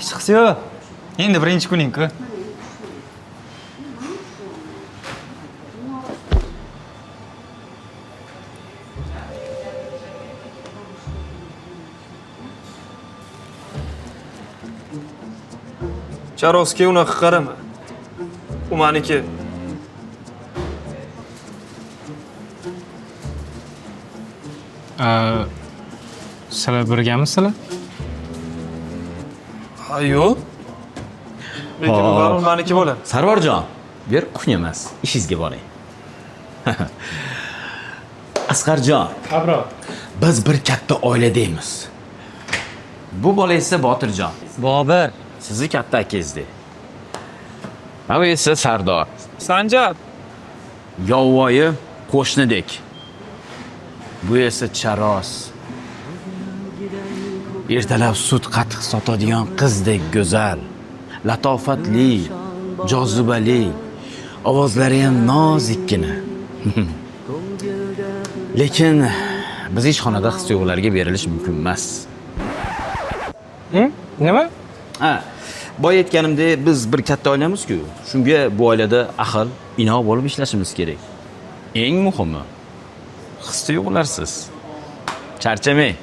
chiqsa-yu, endi birinchi kuning-ku. Charovskiy unaqa qarama. U meniki. Sizlar birgamisizlar? Ha, yo'q. Lekin u baribir meniki bo'ladi. Sarvarjon, ber kun emas, ishingizga boring. Asqarjon, Abro. biz bir katta oiladaymiz. Bu bola esa Botirjon. Bobir. Sizni katta akangizdek. Bu esa Sardor. Sanjar. Yovvoyi qo'shnidek. Bu esa Charos. Ertalab sut qatiq sotadigan qizdek go'zal, latofatli, jozibali, ovozlari ham nozikkina. Lekin biz ishxonada his-tuyg'ularga berilish mumkin emas. Nima? Ha, boya aytganimdek, biz bir katta oilamiz-ku. Shunga bu oilada aql, inoq bo'lib ishlashimiz kerak. Eng muhimi his-tuyg'ularsiz. Charchamang.